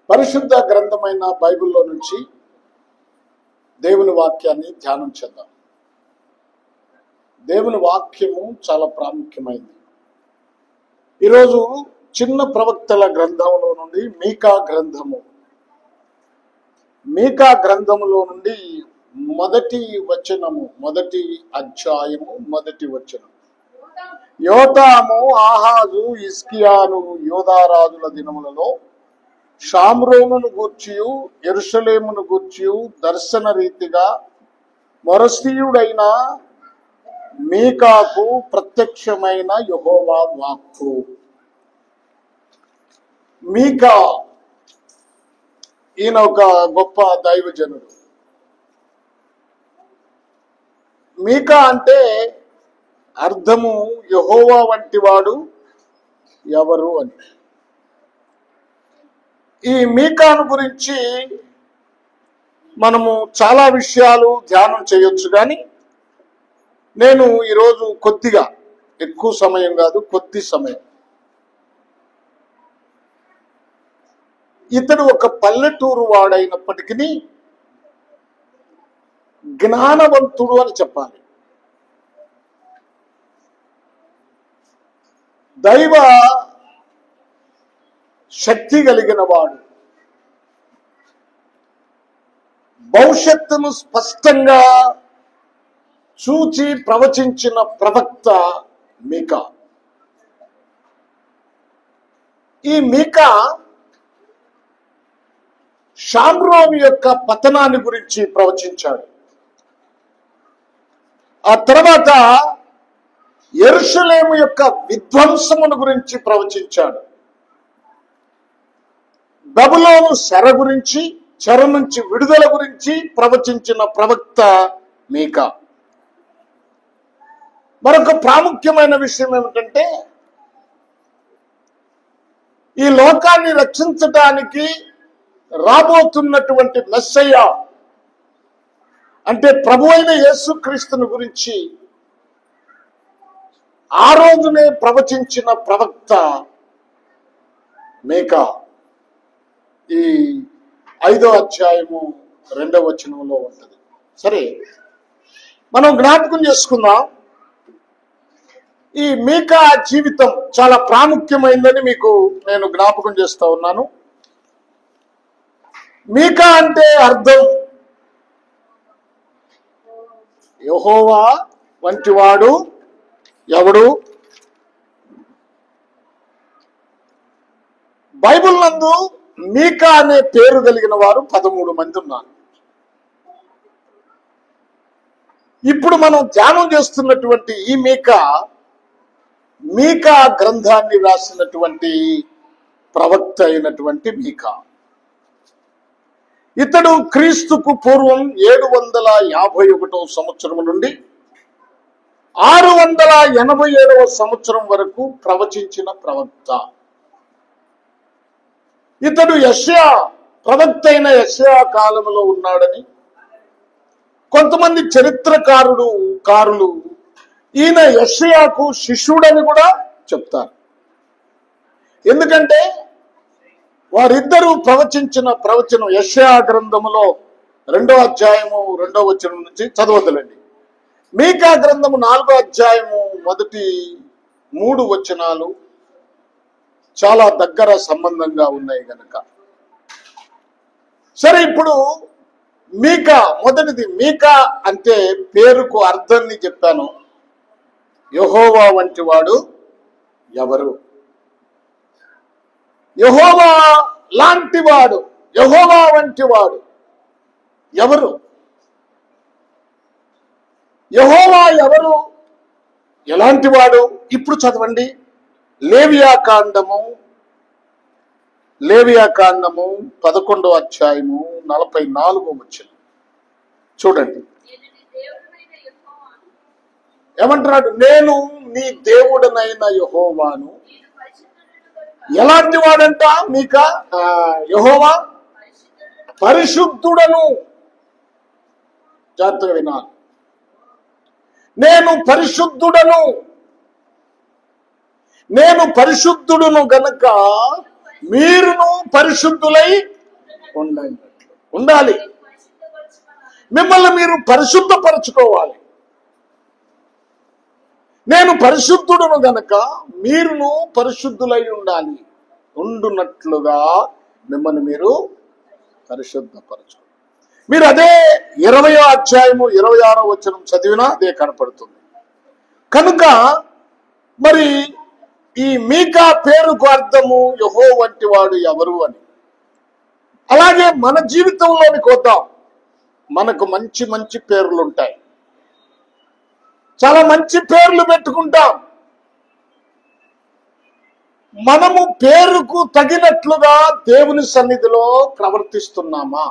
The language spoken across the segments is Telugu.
పరిశుద్ధ గ్రంథమైన బైబిల్లో నుంచి దేవుని వాక్యాన్ని ధ్యానం చేద్దాం. దేవుని వాక్యము చాలా ప్రాముఖ్యమైనది. ఈరోజు చిన్న ప్రవక్తల గ్రంథంలో నుండి మీకా గ్రంథములో నుండి మొదటి అధ్యాయము మొదటి వచనం. యోతాము, ఆహాజు, హిజ్కియాను యోధారాజుల దినములలో షామ్రోనును గూర్చియు యెరూషలేమును గూర్చియు దర్శన రీతిగా మొరసీయుడైన మీకాకు ప్రత్యక్షమైన యెహోవా వాక్కు. మీకా ఈయన ఒక గొప్ప దైవజనుడు. మీకా అంటే అర్థము యెహోవా వంటి వాడు ఎవరు అని. ఈ మీకాను గురించి మనము చాలా విషయాలు ధ్యానం చేయొచ్చు, కానీ నేను ఈరోజు కొద్దిగా, ఎక్కువ సమయం కాదు, కొద్ది సమయం, ఇతడు ఒక పల్లెటూరు వాడైనప్పటికీ జ్ఞానవంతుడు అని చెప్పాలి. దైవ శక్తి కలిగిన వాడు, భవిష్యత్తును స్పష్టంగా చూచి ప్రవచించిన ప్రవక్త మీకా. ఈ మీకా షామ్రోను యొక్క పతనాన్ని గురించి ప్రవచించాడు. ఆ తర్వాత యెరూషలేము యొక్క విధ్వంసమును గురించి ప్రవచించాడు. బబులోను చెర నుంచి విడుదల గురించి ప్రవచించిన ప్రవక్త మీకా. మరొక ప్రాముఖ్యమైన విషయం ఏమిటంటే, ఈ లోకాన్ని రక్షించటానికి రాబోతున్నటువంటి మెస్సయ్య అంటే ప్రభు అయిన యేసుక్రీస్తుని గురించి ఆ రోజునే ప్రవచించిన ప్రవక్త మీకా. ఈ 5వ అధ్యాయము 2వ వచనంలో ఉంటుంది. సరే, మనం జ్ఞాపకం చేసుకుందాం. ఈ మీకా జీవితం చాలా ప్రాముఖ్యమైందని మీకు నేను జ్ఞాపకం చేస్తా ఉన్నాను. మీకా అంటే అర్థం యెహోవా వంటివాడు ఎవడు. బైబిల్ నందు మీకా అనే పేరు కలిగిన వారు 13 మంది ఉన్నారు. ఇప్పుడు మనం ధ్యానం చేస్తున్నటువంటి ఈ మీకా గ్రంథాన్ని రాసినటువంటి ప్రవక్త అయినటువంటి మీకా. ఇతడు క్రీస్తుకు పూర్వం 751వ సంవత్సరం నుండి 687వ సంవత్సరం వరకు ప్రవచించిన ప్రవక్త. ఇతడు ప్రవక్త అయిన యెషయా కాలంలో ఉన్నాడని కొంతమంది చరిత్రకారులు ఈయన యెషయాకు శిష్యుడని కూడా చెప్తారు. ఎందుకంటే వారిద్దరూ ప్రవచించిన ప్రవచనం యెషయా గ్రంథములో 2వ అధ్యాయము 2వ వచనం నుంచి చదవదులండి. మీకా గ్రంథము 4వ అధ్యాయము మొదటి 3 వచనాలు చాలా దగ్గర సంబంధంగా ఉన్నాయి గనక. సరే, ఇప్పుడు మొదటిది మీకా అంటే పేరుకు అర్థాన్ని చెప్పాను. యెహోవా వంటి వాడు ఎవరు? యెహోవా లాంటి వాడు, యెహోవా వంటి వాడు ఎవరు? యెహోవా ఎవరు, ఎలాంటి వాడు? ఇప్పుడు చదవండి. లేవియా కాండము 11వ అధ్యాయము 44వ వచనం చూడండి. ఏమంటున్నాడు? నేను నీ దేవుడనైన యెహోవాను. ఎలాంటి వాడంట మీకా? యెహోవా పరిశుద్ధుడను. జాగ్రత్తగా వినాలి. నేను పరిశుద్ధుడును గనక మీరును పరిశుద్ధులై ఉండాలి. మిమ్మల్ని మీరు పరిశుద్ధపరచుకోవాలి. నేను పరిశుద్ధుడును గనక మీరును పరిశుద్ధులై ఉండునట్లుగా మిమ్మల్ని మీరు పరిశుద్ధపరచు. మీరు అదే 20వ అధ్యాయము 26వ వచనం చదివినా అదే కనపడుతుంది. కనుక మరి ఈ మీకా పేరుకు అర్థము యెహోవా వంటి వాడు ఎవరు అని. అలాగే మన జీవితంలోనికి వద్దాం. మనకు మంచి మంచి పేర్లు ఉంటాయి, చాలా మంచి పేర్లు పెట్టుకుంటాం. మనము పేరుకు తగినట్లుగా దేవుని సన్నిధిలో ప్రవర్తిస్తున్నామా?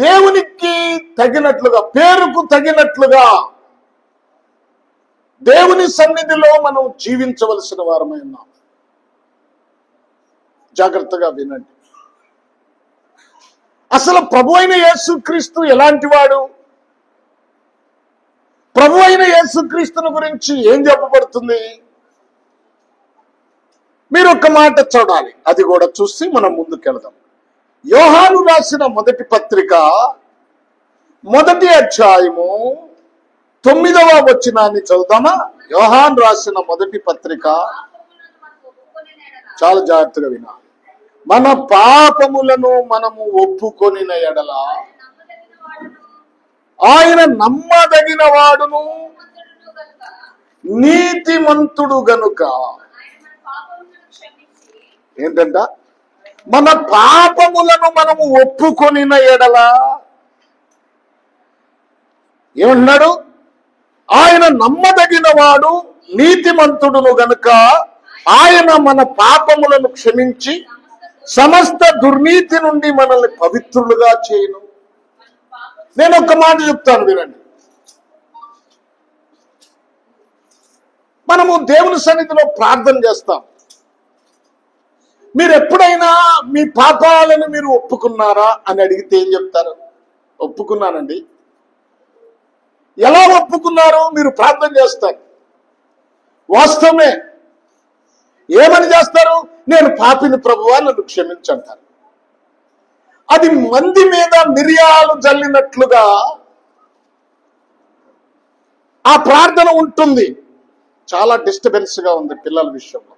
దేవునికి తగినట్లుగా, పేరుకు తగినట్లుగా దేవుని సన్నిధిలో మనం జీవించవలసిన వారమై ఉన్నాం. జాగ్రత్తగా వినండి. అసలు ప్రభు అయిన యేసుక్రీస్తు ఎలాంటి వాడు? ప్రభు అయిన యేసుక్రీస్తుని గురించి ఏం చెప్పబడుతుంది? మీరు ఒక మాట చూడాలి, అది కూడా చూసి మనం ముందుకెళ్దాం. యోహాను రాసిన మొదటి పత్రిక 1వ అధ్యాయము 9వ వచనాన్ని చదువుదామా? యోహాను రాసిన మొదటి పత్రిక, చాలా జాగ్రత్తగా వినాలి. మన పాపములను మనము ఒప్పుకొనిన ఎడల ఆయన నమ్మదగిన వాడును నీతిమంతుడు గనుక. ఏంటంట? మన పాపములను మనము ఒప్పుకొనిన ఎడల ఏమన్నాడు? ఆయన నమ్మదగిన వాడు నీతిమంతుడును గనుక ఆయన మన పాపములను క్షమించి సమస్త దుర్నీతి నుండి మనల్ని పవిత్రులుగా చేయను. నేను ఒక మాట చెప్తాను, వినండి. మనము దేవుని సన్నిధిలో ప్రార్థన చేస్తాం. మీరు ఎప్పుడైనా మీ పాపాలను మీరు ఒప్పుకున్నారా అని అడిగితే ఏం చెప్తారు? ఒప్పుకున్నానండి. ఎలా ఒప్పుకున్నారు? మీరు ప్రార్థన చేస్తారు. వాస్తవమే. ఏమని చేస్తారు? నేను పాపిని ప్రభువా, నన్ను క్షమించంటారు. అది మంది మీద మిరియాలు జల్లినట్లుగా ఆ ప్రార్థన ఉంటుంది. చాలా డిస్టర్బెన్స్ గా ఉంది పిల్లల విషయంలో.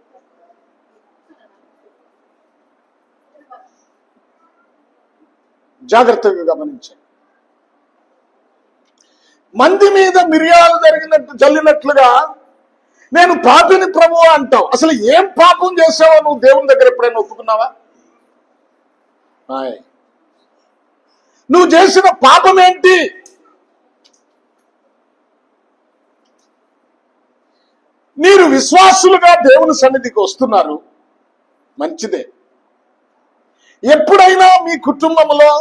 జాగ్రత్తగా గమనించండి. మంది మీద మిరియాలు జల్లినట్లుగా నేను పాపిని ప్రభువా అంటావు. అసలు ఏం పాపం చేసావో నువ్వు దేవుని దగ్గర ఎప్పుడైనా ఒప్పుకున్నావా? నువ్వు చేసిన పాపం ఏంటి? మీరు విశ్వాసులుగా దేవుని సన్నిధికి వస్తున్నారు, మంచిదే. ఎప్పుడైనా మీ కుటుంబంలో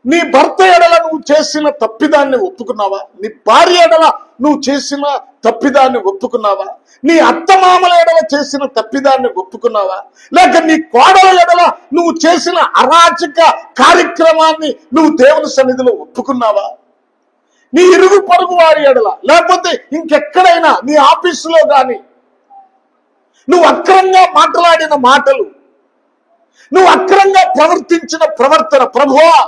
నీ భర్త ఎడల నువ్వు చేసిన తప్పిదాన్ని ఒప్పుకున్నావా? నీ భార్య ఎడల నువ్వు చేసిన తప్పిదాన్ని ఒప్పుకున్నావా? నీ అత్తమామల ఎడల చేసిన తప్పిదాన్ని ఒప్పుకున్నావా? లేక నీ కోడల ఎడల నువ్వు చేసిన అరాచక కార్యక్రమాన్ని నువ్వు దేవుని సన్నిధిలో ఒప్పుకున్నావా? నీ ఇరుగు పొరుగు వారి ఎడల, లేకపోతే ఇంకెక్కడైనా నీ ఆఫీసులో కానీ నువ్వు అక్రంగా మాట్లాడిన మాటలు, నువ్వు అక్రంగా ప్రవర్తించిన ప్రవర్తన, ప్రభువా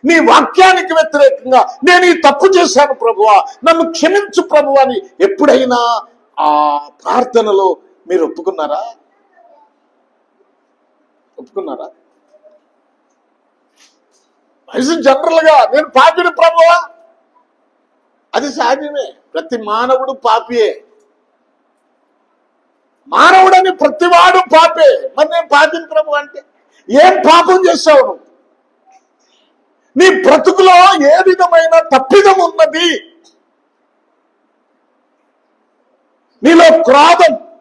నీ వాక్యానికి వ్యతిరేకంగా నేను ఈ తప్పు చేశాను ప్రభువా, నన్ను క్షమించు ప్రభువా అని ఎప్పుడైనా ఆ ప్రార్థనలో మీరు ఒప్పుకున్నారా? ఒప్పుకున్నారా? జనరల్ గా నేను పాపిని ప్రభువా, అది సహజమే. ప్రతి మానవుడు పాపియే. మానవుడని ప్రతివాడు పాపే. మరి నేను పాపిని ప్రభు అంటే ఏం పాపం చేశావు నువ్వు? నీ బ్రతుకులో ఏ విధమైన తప్పిదం ఉన్నది? నీలో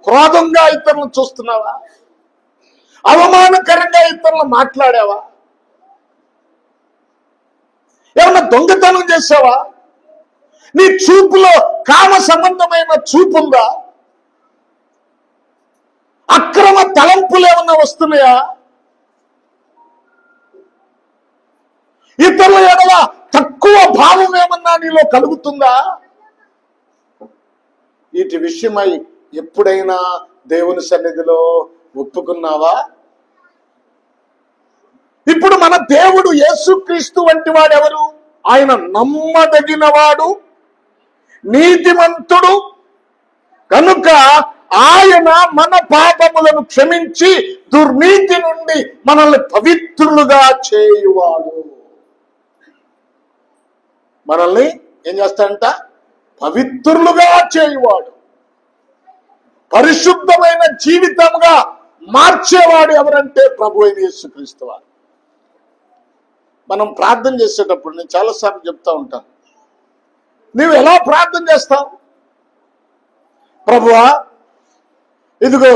క్రోధంగా ఇతరులను చూస్తున్నావా? అవమానకరంగా ఇతరులను మాట్లాడావా? ఏమన్నా దొంగతనం చేసావా? నీ చూపులో కామ సంబంధమైన చూపుందా? అక్రమ తలంపులు ఏమన్నా వస్తున్నాయా? ఇతరుల ఎడల తక్కువ భావం ఏమన్నా నీలో కలుగుతుందా? వీటి విషయమై ఎప్పుడైనా దేవుని సన్నిధిలో ఒప్పుకున్నావా? మన దేవుడు యేసుక్రీస్తు వంటి వాడెవరు? ఆయన నమ్మదగినవాడు, నీతిమంతుడు కనుక ఆయన మన పాపములను క్షమించి దుర్నీతి నుండి మనల్ని పవిత్రులుగా చేయువాడు. మనల్ని ఏం చేస్తాడంట? పవిత్రులుగా చేయువాడు, పరిశుద్ధమైన జీవితంగా మార్చేవాడు ఎవరంటే ప్రభు అయిన యేసుక్రీస్తు వారు. మనం ప్రార్థన చేసేటప్పుడు నేను చాలాసార్లు చెప్తా ఉంటాను, నీవు ఎలా ప్రార్థన చేస్తావు? ప్రభువా, ఇదిగో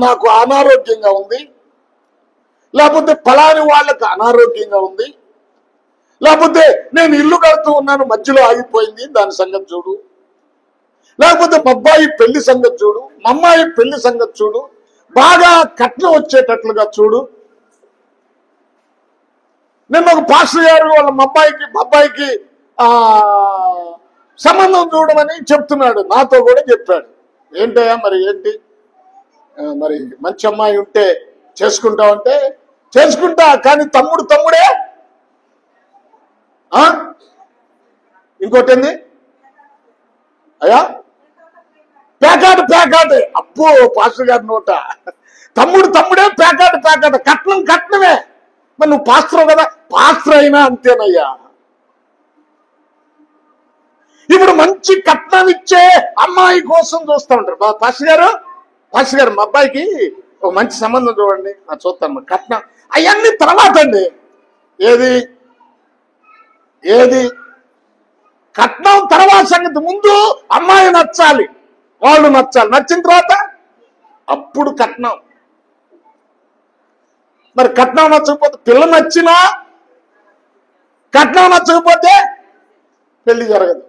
నాకు అనారోగ్యంగా ఉంది, లేకపోతే ఫలాని వాళ్ళకి అనారోగ్యంగా ఉంది, లేకపోతే నేను ఇల్లు కడుతూ ఉన్నాను మధ్యలో ఆగిపోయింది, దాని సంగతి చూడు, లేకపోతే మా అబ్బాయి పెళ్లి సంగతి చూడు, మా అమ్మాయి పెళ్లి సంగతి చూడు, బాగా కట్నం వచ్చేటట్లుగా చూడు. నిన్న ఒక పాస్టర్ గారు వాళ్ళ మా అబ్బాయికి సంబంధం చూడమని చెప్తున్నాడు, నాతో కూడా చెప్పాడు. ఏంటయ్యా మరి ఏంటి, మరి మంచి అమ్మాయి ఉంటే చేసుకుంటావంటే చేసుకుంటా, కానీ తమ్ముడే. ఇంకోటి ఏంది అయ్యా, పేకాటే. అప్పు పాస్టర్ గారి నోట తమ్ముడే పేకాట, కట్నమే. మరి నువ్వు పాస్టర్ కదా, పాస్టర్ అయినా అంతేనయ్యా. ఇప్పుడు మంచి కట్నం ఇచ్చే అమ్మాయి కోసం చూస్తూ ఉంటారు. పాస్టర్ గారు మా అబ్బాయికి ఒక మంచి సంబంధం చూడండి, చూస్తాను. కట్నం అవన్నీ తర్వాత అండి. ఏది కట్నం తర్వాత సంగతి. ముందు అమ్మాయి నచ్చాలి, వాళ్ళు నచ్చాలి, నచ్చిన తర్వాత అప్పుడు కట్నం. మరి కట్నం నచ్చకపోతే పిల్ల నచ్చినా, కట్నం నచ్చకపోతే పెళ్లి జరగదు.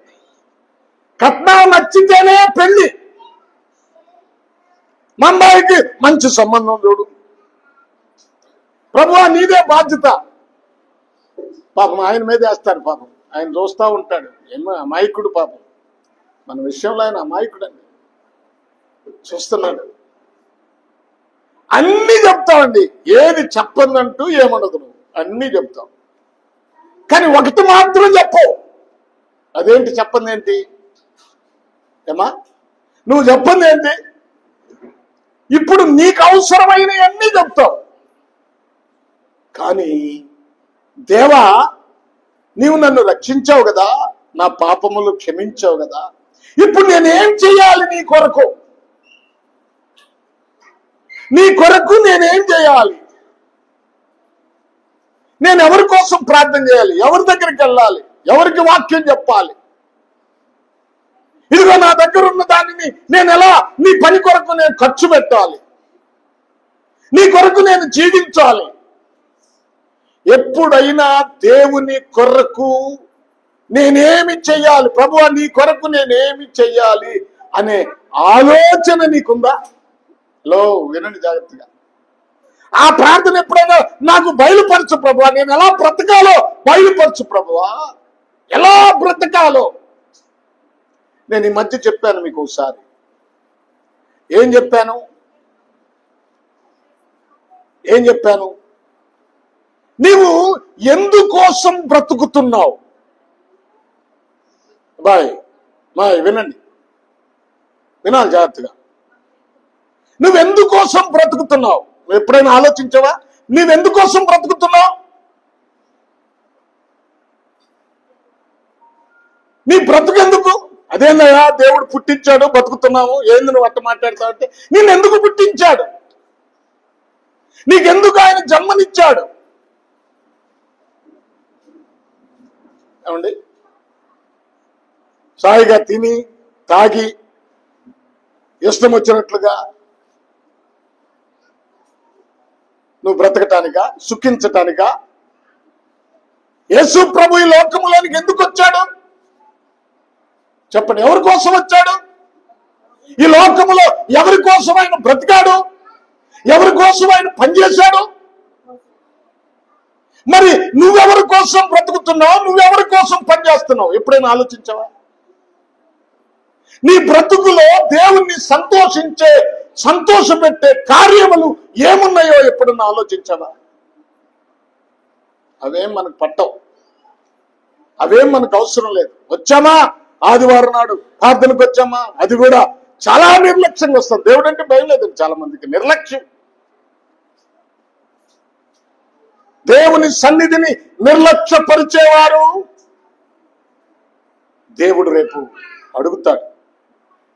కట్నం నచ్చితేనే పెళ్లి. మా అమ్మాయికి మంచి సంబంధం చూడు ప్రభువా, నీదే బాధ్యత. పాపం ఆయన మీద వేస్తారు, పాపం ఆయన చూస్తూ ఉంటాడు. ఏమో అమాయకుడు పాపం, మన విషయంలో ఆయన అమాయకుడు అండి, చూస్తున్నాడు. అన్నీ చెప్తామండి, ఏది చెప్పందంటూ ఏమనదు, నువ్వు అన్నీ చెప్తావు. కానీ ఒకటి మాత్రం చెప్పవు. అదేంటి చెప్పంది ఏంటి? ఏమా నువ్వు చెప్పంది ఏంటి? ఇప్పుడు నీకు అవసరమైనవన్నీ చెప్తావు. కానీ దేవా, నీవు నన్ను రక్షించావు కదా, నా పాపములు క్షమించావు కదా, ఇప్పుడు నేనేం చేయాలి నీ కొరకు? నేనేం చేయాలి? నేను ఎవరి కోసం ప్రార్థన చేయాలి? ఎవరి దగ్గరికి వెళ్ళాలి? ఎవరికి వాక్యం చెప్పాలి? ఇదిగో నా దగ్గర ఉన్న దానిని నేను ఎలా నీ పని కొరకు నేను ఖర్చు పెట్టాలి? నీ కొరకు నేను జీవించాలి. ఎప్పుడైనా దేవుని కొరకు నేనేమి చెయ్యాలి, ప్రభువా నీ కొరకు నేనేమి చెయ్యాలి అనే ఆలోచన నీకుందా? వినండి జాగ్రత్తగా. ఆ ప్రార్థన ఎప్పుడైనా నాకు బయలుపరచు ప్రభువా, నేను ఎలా బ్రతకాలో బయలుపరచు ప్రభువా, ఎలా బ్రతకాలో. నేను ఈ మధ్య చెప్పాను మీకు ఒకసారి. ఏం చెప్పాను? నీవు ఎందుకోసం బ్రతుకుతున్నావు? వినండి, వినాలి జాగ్రత్తగా. నువ్వెందుకోసం బ్రతుకుతున్నావు? నువ్వు ఎప్పుడైనా ఆలోచించావా? నువ్వెందుకోసం బ్రతుకుతున్నావు? నీ బ్రతుకెందుకు? అదేందయ్యా, దేవుడు పుట్టించాడు, బతుకుతున్నాము, ఏంది నువ్వు అట్ట మాట్లాడతావు అంటే, నిన్నెందుకు పుట్టించాడు? నీకెందుకు ఆయన జన్మనిచ్చాడు? ఏమండి, సాయిగా తిని తాగి ఇష్టం వచ్చినట్లుగా నువ్వు బ్రతకటానికా, సుఖించటానికా? యేసు ప్రభు ఈ లోకములోనికి ఎందుకు వచ్చాడు చెప్పండి? ఎవరి కోసం వచ్చాడు? ఈ లోకములో ఎవరి కోసం ఆయన బ్రతికాడు? ఎవరి కోసం ఆయన పనిచేశాడు? మరి నువ్వెవరి కోసం బ్రతుకుతున్నావు? నువ్వెవరి కోసం పనిచేస్తున్నావు? ఎప్పుడైనా ఆలోచించావా? నీ బ్రతుకులో దేవుణ్ణి సంతోషపెట్టే కార్యములు ఏమున్నాయో ఎప్పుడన్నా ఆలోచించావా? అవేం మనకు పట్టవు, అవేం మనకు అవసరం లేదు. వచ్చామా ఆదివారం నాడు ప్రార్థనకు వచ్చామా, అది కూడా చాలా నిర్లక్ష్యంగా వస్తుంది. దేవుడు అంటే భయం లేదు చాలా మందికి, నిర్లక్ష్యం. దేవుని సన్నిధిని నిర్లక్ష్యపరిచేవారు దేవుడు రేపు అడుగుతాడు.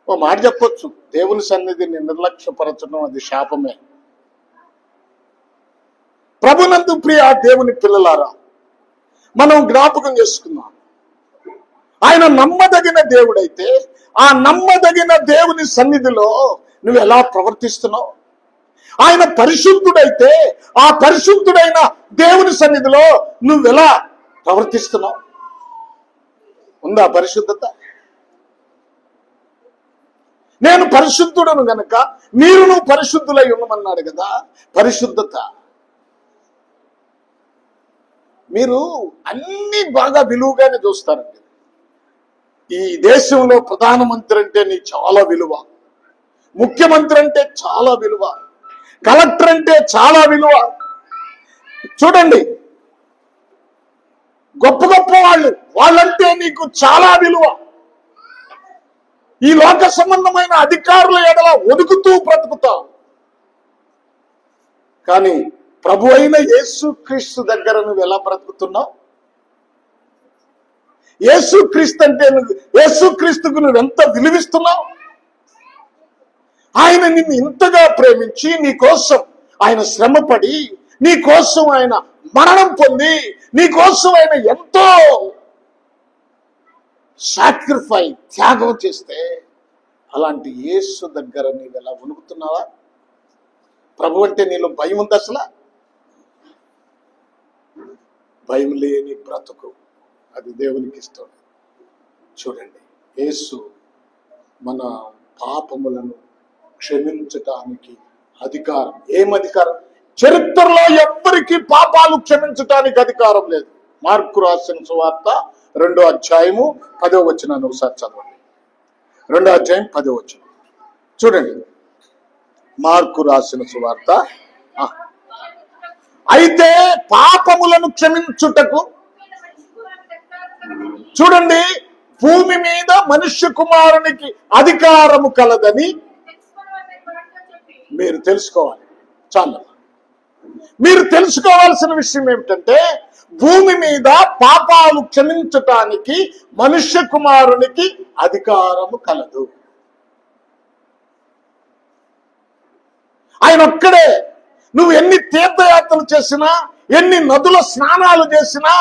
ఓ మాట చెప్పొచ్చు, దేవుని సన్నిధిని నిర్లక్ష్యపరచడం అది శాపమే. ప్రభునందు ప్రియ దేవుని పిల్లలారా, మనం జ్ఞాపకం చేసుకుందాం, ఆయన నమ్మదగిన దేవుడైతే ఆ నమ్మదగిన దేవుని సన్నిధిలో నువ్వు ఎలా ప్రవర్తిస్తున్నావు? ఆయన పరిశుద్ధుడైతే ఆ పరిశుద్ధుడైన దేవుని సన్నిధిలో నువ్వెలా ప్రవర్తిస్తున్నావు? ఉందా పరిశుద్ధత? నేను పరిశుద్ధుడను గనక మీరును పరిశుద్ధులై ఉండమన్నాడు కదా. పరిశుద్ధత. మీరు అన్ని బాగా విలువగానే చూస్తారండి. ఈ దేశంలో ప్రధానమంత్రి అంటే నీకు చాలా విలువ, ముఖ్యమంత్రి అంటే చాలా విలువ, కలెక్టర్ అంటే చాలా విలువ. చూడండి, గొప్ప గొప్ప వాళ్ళంటే నీకు చాలా విలువ. ఈ లోక సంబంధమైన అధికారుల ఎడల ఒదుకుతూ బ్రతుకుతావు. కానీ ప్రభు అయిన యేసుక్రీస్తు దగ్గర నువ్వు ఎలా బ్రతుకుతున్నావు? యేసుక్రీస్తు అంటే యేసుక్రీస్తుకు నువ్వెంత విలువిస్తున్నావు? ఆయన నిన్ను ఇంతగా ప్రేమించి నీ కోసం ఆయన శ్రమపడి, నీ కోసం ఆయన మరణం పొంది, నీ కోసం ఆయన ఎంతో త్యాగం చేస్తే, అలాంటి యేసు దగ్గర నీవు ఎలా వణుకుతున్నావా? ప్రభు అంటే నీలో భయం ఉంది? అసలు భయం లేని బ్రతుకు అది దేవునికి ఇష్టం. చూడండి, యేసు మన పాపములను క్షమించటానికి అధికారం. ఏం అధికారం? చరిత్రలో ఎవ్వరికి పాపాలు క్షమించటానికి అధికారం లేదు. మార్కు రాసిన సువార్త 2వ అధ్యాయము 10వ వచనాన్ని ఒకసారి చదవండి. 2వ అధ్యాయం 10వ వచనం చూడండి. మార్కు రాసిన సువార్త. అయితే పాపములను క్షమించుటకు, చూడండి, భూమి మీద మనుష్య కుమారునికి అధికారము కలదని మీరు తెలుసుకోవాలి. చాలా మీరు తెలుసుకోవాల్సిన విషయం ఏమిటంటే, భూమి మీద పాపాలు క్షమించటానికి మనుష్య కుమారునికి అధికారము కలదు. ఆయన ఒక్కడే. నువ్వు ఎన్ని తీర్థయాత్రలు చేసినా, ఎన్ని నదుల స్నానాలు చేసినా,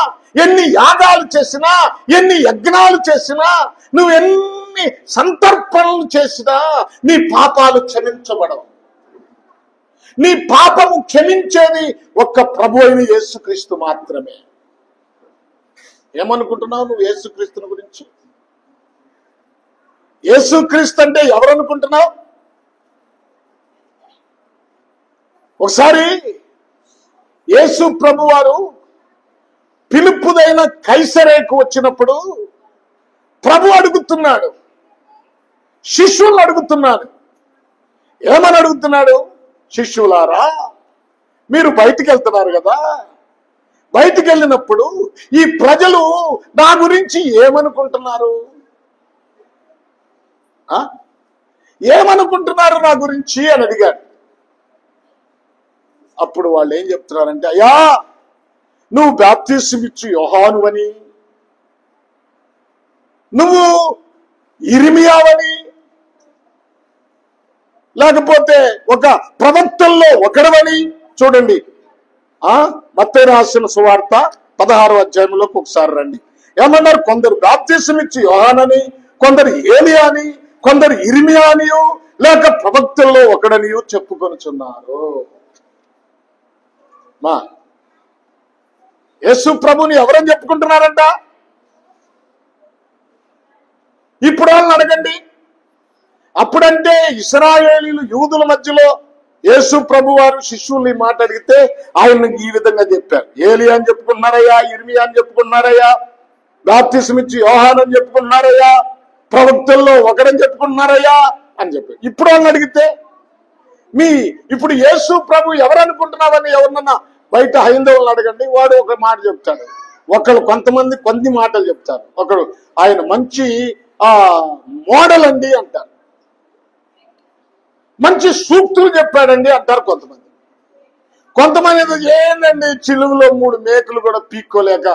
ఎన్ని యాగాలు చేసినా, ఎన్ని యజ్ఞాలు చేసినా, నువ్వు ఎన్ని సంతర్పణలు చేసినా నీ పాపాలు క్షమించబడవు. నీ పాపము క్షమించేది ఒక్క ప్రభు అయిన యేసుక్రీస్తు మాత్రమే. ఏమనుకుంటున్నావు నువ్వు యేసుక్రీస్తుని గురించి? యేసుక్రీస్తు అంటే ఎవరనుకుంటున్నావు? ఒకసారి యేసు ప్రభు వారు పిలుపుదైన కైసరేకు వచ్చినప్పుడు ప్రభు అడుగుతున్నాడు, శిష్యులను అడుగుతున్నాడు. ఏమని అడుగుతున్నాడు? శిష్యులారా, మీరు బయటికి వెళ్తున్నారు కదా, బయటికి వెళ్ళినప్పుడు ఈ ప్రజలు నా గురించి ఏమనుకుంటున్నారు? ఏమనుకుంటున్నారు నా గురించి అని అడిగాడు. అప్పుడు వాళ్ళు ఏం చెప్తున్నారంటే, అయ్యా, నువ్వు బాప్తిసం ఇచ్చి యోహానువని, నువ్వు ఇర్మియావని, లేకపోతే ఒక ప్రవక్తల్లో ఒకడవని. చూడండి, మత్తయి రాసిన సువార్త 16వ అధ్యాయంలోకి ఒకసారి రండి. ఏమన్నారు? కొందరు బాప్తిసం ఇచ్చి యోహానని, కొందరు ఏలియా అని, కొందరు ఇర్మియా అనియో లేక ప్రవక్తల్లో ఒకడనియో చెప్పుకొనుచున్నారు. మా యేసు ప్రభుని ఎవరని చెప్పుకుంటున్నారంట? ఇప్పుడు వాళ్ళని అడగండి. అప్పుడంటే ఇశ్రాయేలీలు యూదుల మధ్యలో యేసు ప్రభు వారు శిష్యుల్ని మాట అడిగితే ఆయన ఈ విధంగా చెప్పారు. ఏలియా అని చెప్పుకున్నారయ్యా, ఇర్మియా అని చెప్పుకున్నారయ్యా, బాప్తిసం ఇచ్చి యోహాను అని చెప్పుకున్నారయ్యా, ప్రవక్తల్లో ఒకడని చెప్పుకున్నారయ్యా అని చెప్పారు. ఇప్పుడు వాళ్ళని అడిగితే ఇప్పుడు యేసు ప్రభు ఎవరనుకుంటున్నావని ఎవరినన్నా బయట హైందవులను అడగండి, వాడు ఒక మాట చెప్తాడు. ఒకళ్ళు కొంతమంది కొన్ని మాటలు చెప్తారు. ఒకడు ఆయన మంచి మోడల్ అండి అంటారు, మంచి సూక్తులు చెప్పాడండి అంటారు కొంతమంది. కొంతమంది ఏందండి చిలువలో 3 మేకులు కూడా పీక్కోలేక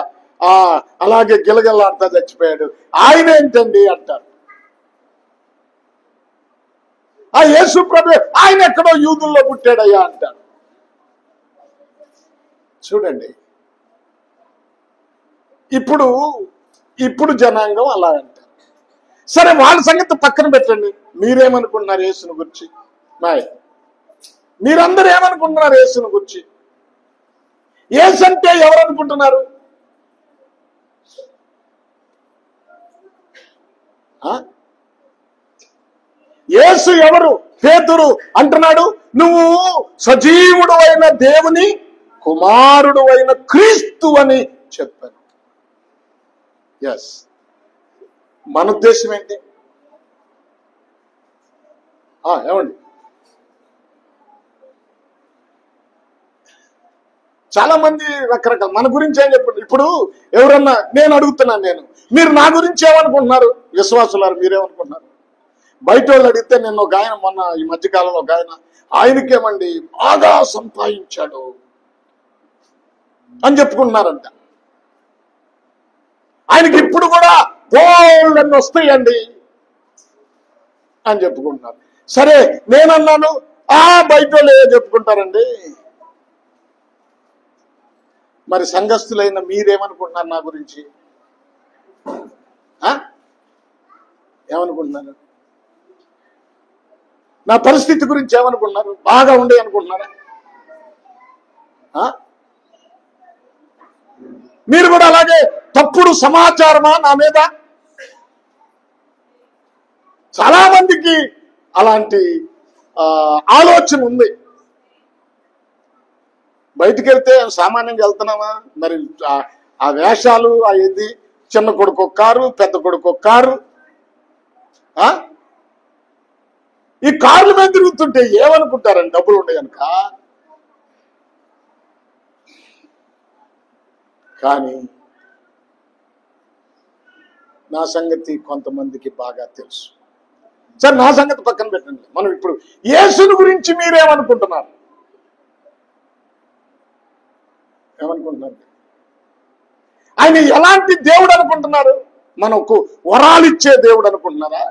అలాగే గిలగిల్లాడుతా చచ్చిపోయాడు, ఆయన ఏంటండి అంటారు. యేసు ప్రభు ఆయన ఎక్కడో యూదుల్లో పుట్టాడయ్యా అంటారు. చూడండి, ఇప్పుడు జనాంగం అలా అంటారు. సరే, వాళ్ళ సంగతి పక్కన పెట్టండి. మీరేమనుకుంటున్నారు యేసుని గురించి? మీరందరూ ఏమనుకుంటున్నారు యేసుని గురించి? యేసు అంటే ఎవరు అనుకుంటున్నారు? యేసు ఎవరు? పేతురు అంటున్నాడు, నువ్వు సజీవుడు అయిన దేవుని కుమారుడు అయిన క్రీస్తు అని చెప్పాను. ఎస్, మన ఉద్దేశం ఏంటి? ఏమండి, చాలా మంది రకరకాల మన గురించి ఏం చెప్పండి. ఇప్పుడు ఎవరన్నా, నేను అడుగుతున్నాను, మీరు నా గురించి ఏమనుకుంటున్నారు? విశ్వాసులారు మీరేమనుకుంటున్నారు? బయట వాళ్ళు అడిగితే, నేను ఒక ఆయన మొన్న ఈ మధ్యకాలంలో ఒక ఆయనకేమండి బాగా సంపాదించాడు అని చెప్పుకుంటున్నారంట. ఆయనకి ఇప్పుడు కూడా గోల్డ్ వస్తాయండి అని చెప్పుకుంటున్నారు. సరే, నేనన్నాను, బయట వాళ్ళు ఏదో చెప్పుకుంటారండి. మరి సంఘస్థులైన మీరేమనుకుంటున్నారు నా గురించి? ఏమనుకుంటున్నారు? నా పరిస్థితి గురించి ఏమనుకుంటున్నారు? బాగా ఉండే అనుకుంటున్నారా? మీరు కూడా అలాగే తప్పుడు సమాచారమా నా మీద? చాలా మందికి అలాంటి ఆలోచన ఉంది. బయటికి వెళ్తే సామాన్యంగా వెళ్తున్నామా? మరి ఆ వేషాలు, ఇది చిన్న కొడుకు కారు, పెద్ద కొడుకు కారు, ఈ కార్ల మీద తిరుగుతుంటే ఏమనుకుంటారని? డబ్బులు ఉండే కనుక. కానీ నా సంగతి కొంతమందికి బాగా తెలుసు. సరే, నా సంగతి పక్కన పెట్టండి. మనం ఇప్పుడు యేసుని గురించి మీరేమనుకుంటున్నారు? ఏమనుకుంటున్నారు? ఆయన ఎలాంటి దేవుడు అనుకుంటున్నారు? మనకు వరాలిచ్చే దేవుడు అనుకుంటున్నారా?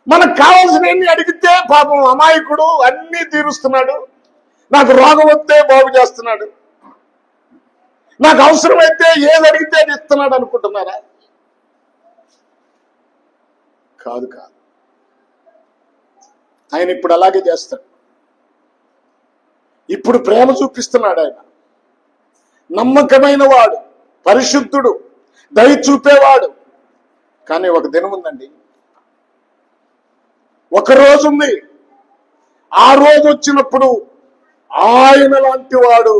మనకు కావాల్సినవన్నీ అడిగితే పాపం అమాయకుడు అన్నీ తీరుస్తున్నాడు, నాకు రోగం వస్తే బాగు చేస్తున్నాడు, నాకు అవసరమైతే ఏది అడిగితే అది ఇస్తున్నాడు అనుకుంటున్నారా? కాదు. ఆయన ఇప్పుడు అలాగే చేస్తాడు. ఇప్పుడు ప్రేమ చూపిస్తున్నాడు. ఆయన నమ్మకమైన వాడు, పరిశుద్ధుడు, దయ చూపేవాడు. కానీ ఒక దినం ఉందండి, ఒక రోజు ఉంది. ఆ రోజు వచ్చినప్పుడు ఆయన లాంటి వాడు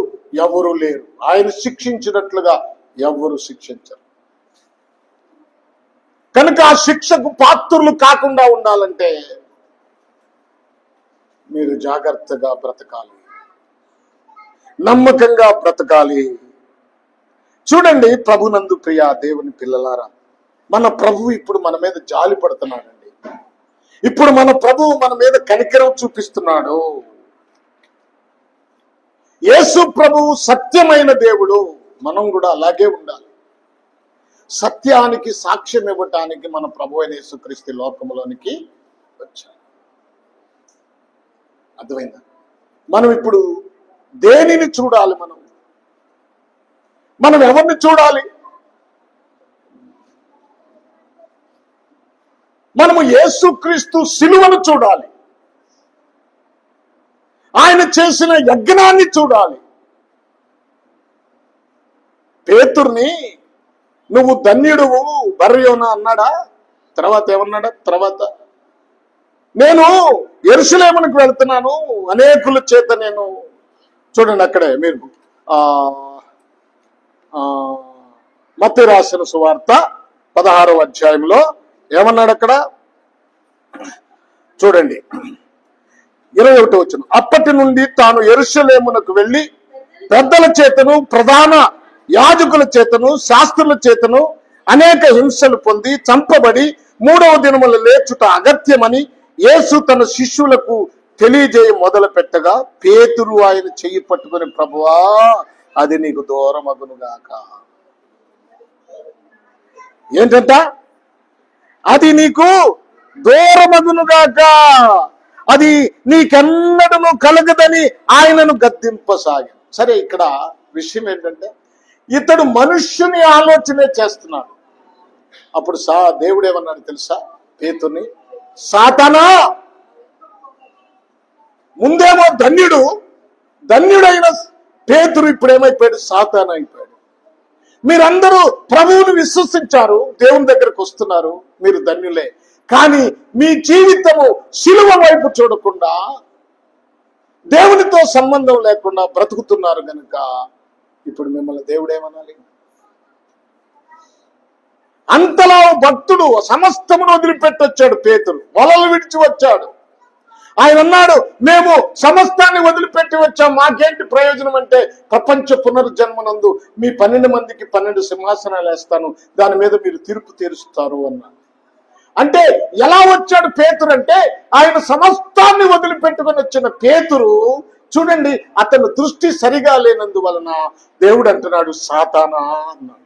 ఎవరు లేరు. ఆయన శిక్షించినట్లుగా ఎవరు శిక్షించరు. కనుక ఆ శిక్షకు పాత్రులు కాకుండా ఉండాలంటే మీరు జాగ్రత్తగా బ్రతకాలి, నమ్మకంగా బ్రతకాలి. చూడండి, ప్రభునందు ప్రియ దేవుని పిల్లలారా, మన ప్రభు ఇప్పుడు మన మీద జాలి పడుతున్నాడండి. ఇప్పుడు మన ప్రభువు మన మీద కనికరం చూపిస్తున్నాడు. యేసు ప్రభువు సత్యమైన దేవుడు. మనం కూడా అలాగే ఉండాలి. సత్యానికి సాక్ష్యం ఇవ్వటానికి మన ప్రభు అయిన యేసుక్రీస్తు లోకములోనికి వచ్చాడు. అర్థమైందా? మనం ఇప్పుడు దేనిని చూడాలి? మనం ఎవరిని చూడాలి? మనము యేసుక్రీస్తు శిలువను చూడాలి. ఆయన చేసిన యజ్ఞాన్ని చూడాలి. పేతుర్ని నువ్వు ధన్యుడువు బర్యోనా అన్నాడా? తర్వాత ఏమన్నాడా? తర్వాత నేను యెరూషలేమునకు వెళ్తున్నాను, అనేకుల చేత నేను, చూడండి అక్కడే మీరు మత్తయి రాసిన సువార్త 16వ అధ్యాయంలో ఏమన్నాడు అక్కడ? చూడండి, 21 అప్పటి నుండి తాను యెరూషలేమునకు వెళ్ళి పెద్దల చేతను ప్రధాన యాజకుల చేతను శాస్త్రుల చేతను అనేక హింసలు పొంది చంపబడి 3వ దినమున లేచుట అగత్యమని యేసు తన శిష్యులకు తెలియజేయ మొదలు పెట్టగా పేతురు ఆయన చెయ్యి పట్టుకుని, ప్రభువా అది నీకు దూరమగునుగాక. ఏంటంట? అది నీకు దూరమగునుగాక, అది నీకెన్నడను కలగదని ఆయనను గద్దింపసాగాను. సరే, ఇక్కడ విషయం ఏంటంటే ఇతడు మనుష్యుని ఆలోచనే చేస్తున్నాడు. అప్పుడు దేవుడు ఏమన్నాడు తెలుసా పేతుర్ని? సాతానా, ముందేమో ధన్యుడైన పేతురు ఇప్పుడు ఏమైపోయాడు? సాతాను అయిపోయాడు. మీరందరూ ప్రభువుని విశ్వసించారు, దేవుని దగ్గరకు వస్తున్నారు, మీరు ధన్యులే. కానీ మీ జీవితము శిలువ వైపు చూడకుండా దేవునితో సంబంధం లేకుండా బ్రతుకుతున్నారు గనుక ఇప్పుడు మిమ్మల్ని దేవుడు ఏమనాలి? అంతలా భక్తుడు సమస్తమును వదిలిపెట్టి వచ్చాడు పేతురు, వలలు విడిచి వచ్చాడు. ఆయన అన్నాడు, మేము సమస్తాన్ని వదిలిపెట్టి వచ్చాం, మాకేంటి ప్రయోజనం అంటే ప్రపంచ పునర్జన్మనందు మీ 12 మందికి 12 సింహాసనాలు వేస్తాను, దాని మీద మీరు తీర్పు తీరుస్తారు అన్నాడు. అంటే ఎలా వచ్చాడు పేతురు అంటే ఆయన సమస్తాన్ని వదిలిపెట్టుకుని వచ్చిన పేతురు చూడండి, అతను దృష్టి సరిగా లేనందువలన దేవుడు అంటున్నాడు సాతానా అన్నాడు.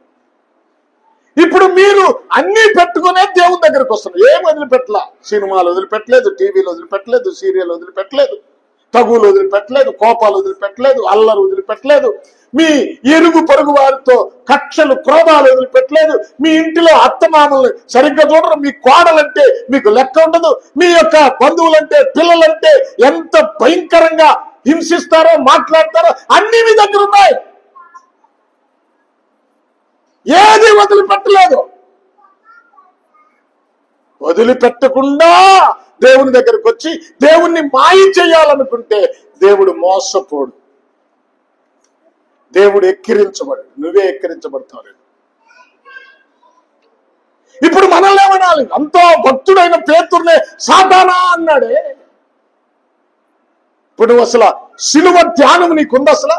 ఇప్పుడు మీరు అన్ని పెట్టుకునే దేవుని దగ్గరకు వస్తున్నారు. ఏం వదిలిపెట్టలా? సినిమాలు వదిలిపెట్టలేదు, టీవీలు వదిలిపెట్టలేదు, సీరియల్ వదిలిపెట్టలేదు, తగులు వదిలిపెట్టలేదు, కోపాలు వదిలిపెట్టలేదు, అల్లరు వదిలిపెట్టలేదు, మీ ఇరుగు పొరుగు వారితో కక్షలు క్రోధాలు వదిలిపెట్టలేదు, మీ ఇంటిలో అత్తమామల్ని సరిగ్గా చూడరు, మీ కోడలంటే మీకు లెక్క ఉండదు, మీ యొక్క బంధువులంటే పిల్లలంటే ఎంత భయంకరంగా హింసిస్తారో మాట్లాడతారో అన్ని మీ దగ్గర ఉన్నాయి. ఏది వదిలిపెట్టలేదు. వదిలిపెట్టకుండా దేవుని దగ్గరకు వచ్చి దేవుణ్ణి మాయ చేయాలనుకుంటే దేవుడు మోసపోడు, దేవుడు ఎక్కిరించబడు, నువ్వే ఎక్కిరించబడతావు. ఇప్పుడు మనల్ని ఏమనాలి? అంతో భక్తుడైన పేతుర్నే సాతానా అన్నాడే. ఇప్పుడు నువ్వు అసలు సిలువ ధ్యానం నీకుంది? అసలు